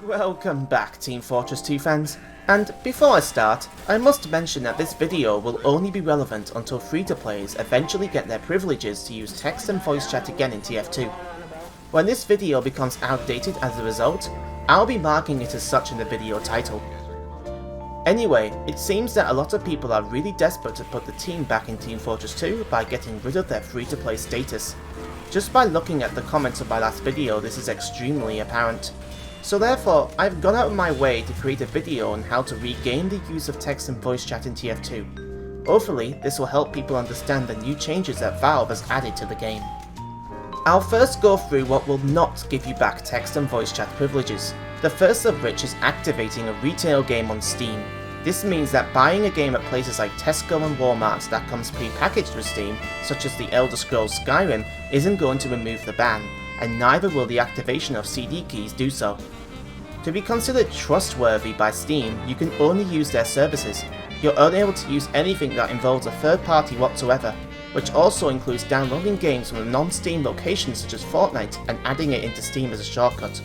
Welcome back, Team Fortress 2 fans, and before I start, I must mention that this video will only be relevant until free-to-players eventually get their privileges to use text and voice chat again in TF2. When this video becomes outdated as a result, I'll be marking it as such in the video title. Anyway, it seems that a lot of people are really desperate to put the team back in Team Fortress 2 by getting rid of their free-to-play status. Just by looking at the comments of my last video, this is extremely apparent. So therefore, I've gone out of my way to create a video on how to regain the use of text and voice chat in TF2. Hopefully, this will help people understand the new changes that Valve has added to the game. I'll first go through what will not give you back text and voice chat privileges, the first of which is activating a retail game on Steam. This means that buying a game at places like Tesco and Walmart that comes pre-packaged with Steam, such as The Elder Scrolls Skyrim, isn't going to remove the ban, and neither will the activation of CD keys do so. To be considered trustworthy by Steam, you can only use their services. You're unable to use anything that involves a third party whatsoever, which also includes downloading games from a non-Steam location such as Fortnite and adding it into Steam as a shortcut.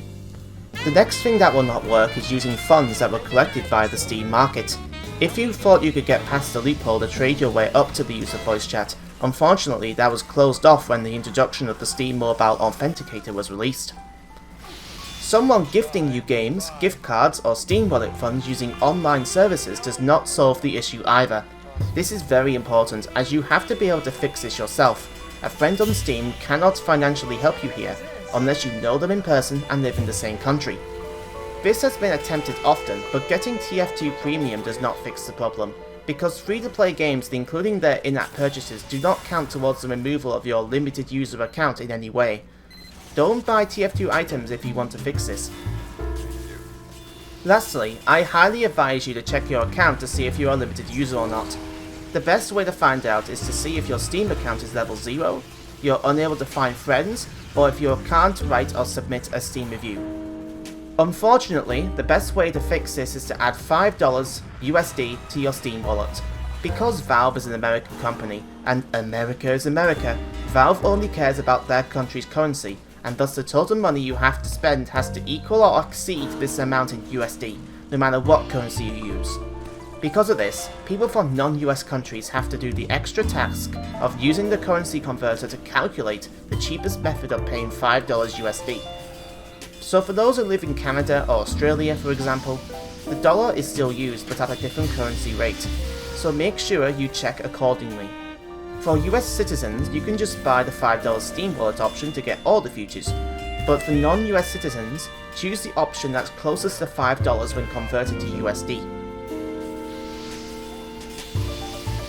The next thing that will not work is using funds that were collected via the Steam market. If you thought you could get past the loophole to trade your way up to the use of voice chat, unfortunately that was closed off when the introduction of the Steam Mobile Authenticator was released. Someone gifting you games, gift cards or Steam Wallet funds using online services does not solve the issue either. This is very important as you have to be able to fix this yourself. A friend on Steam cannot financially help you here unless you know them in person and live in the same country. This has been attempted often, but getting TF2 Premium does not fix the problem, because free-to-play games including their in-app purchases do not count towards the removal of your limited user account in any way. Don't buy TF2 items if you want to fix this. Lastly, I highly advise you to check your account to see if you are a limited user or not. The best way to find out is to see if your Steam account is level 0, you're unable to find friends, or if you can't write or submit a Steam review. Unfortunately, the best way to fix this is to add $5 USD to your Steam wallet. Because Valve is an American company, and America is America, Valve only cares about their country's currency, and thus the total money you have to spend has to equal or exceed this amount in USD, no matter what currency you use. Because of this, people from non-US countries have to do the extra task of using the currency converter to calculate the cheapest method of paying $5 USD. So for those who live in Canada or Australia for example, the dollar is still used but at a different currency rate, so make sure you check accordingly. For US citizens, you can just buy the $5 Steam Wallet option to get all the features, but for non-US citizens, choose the option that's closest to $5 when converted to USD.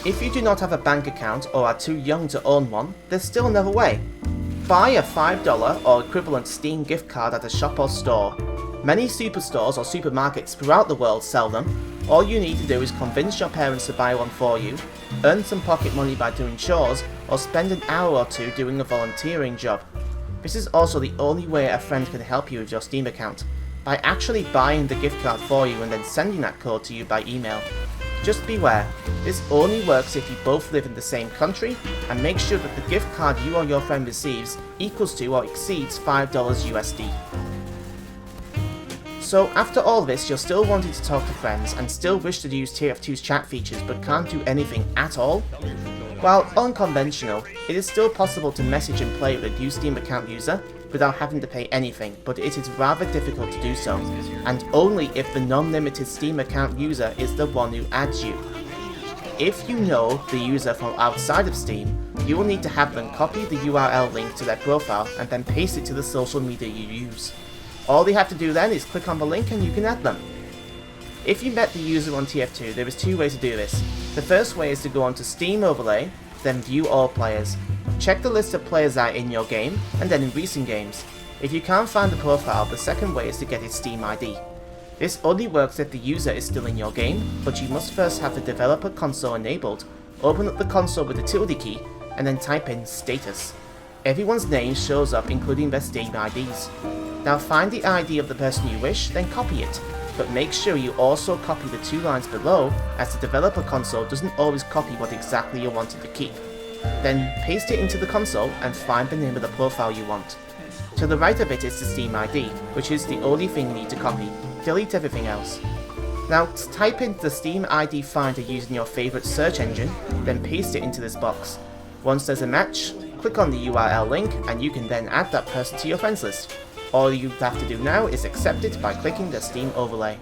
If you do not have a bank account or are too young to own one, there's still another way. Buy a $5 or equivalent Steam gift card at a shop or store. Many superstores or supermarkets throughout the world sell them. All you need to do is convince your parents to buy one for you, earn some pocket money by doing chores, or spend an hour or two doing a volunteering job. This is also the only way a friend can help you with your Steam account, by actually buying the gift card for you and then sending that code to you by email. Just beware, this only works if you both live in the same country, and make sure that the gift card you or your friend receives equals to or exceeds $5 USD. So after all this, you're still wanting to talk to friends and still wish to use TF2's chat features but can't do anything at all? While unconventional, it is still possible to message and play with a new Steam account user without having to pay anything, but it is rather difficult to do so, and only if the non-limited Steam account user is the one who adds you. If you know the user from outside of Steam, you will need to have them copy the URL link to their profile and then paste it to the social media you use. All they have to do then is click on the link and you can add them. If you met the user on TF2, there is two ways to do this. The first way is to go onto Steam Overlay, then View All Players. Check the list of players that are in your game, and then in recent games. If you can't find the profile, the second way is to get its Steam ID. This only works if the user is still in your game, but you must first have the developer console enabled, open up the console with the tilde key, and then type in status. Everyone's name shows up including their Steam IDs. Now find the ID of the person you wish, then copy it, but make sure you also copy the 2 lines below, as the developer console doesn't always copy what exactly you wanted to keep. Then paste it into the console and find the name of the profile you want. To the right of it is the Steam ID, which is the only thing you need to copy. Delete everything else. Now, type in the Steam ID finder using your favourite search engine, then paste it into this box. Once there's a match, click on the URL link and you can then add that person to your friends list. All you have to do now is accept it by clicking the Steam overlay.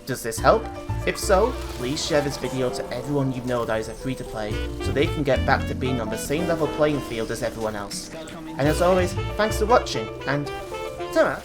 Does this help? If so, please share this video to everyone you know that is a free-to-play, so they can get back to being on the same level playing field as everyone else. And as always, thanks for watching, and ta-ra!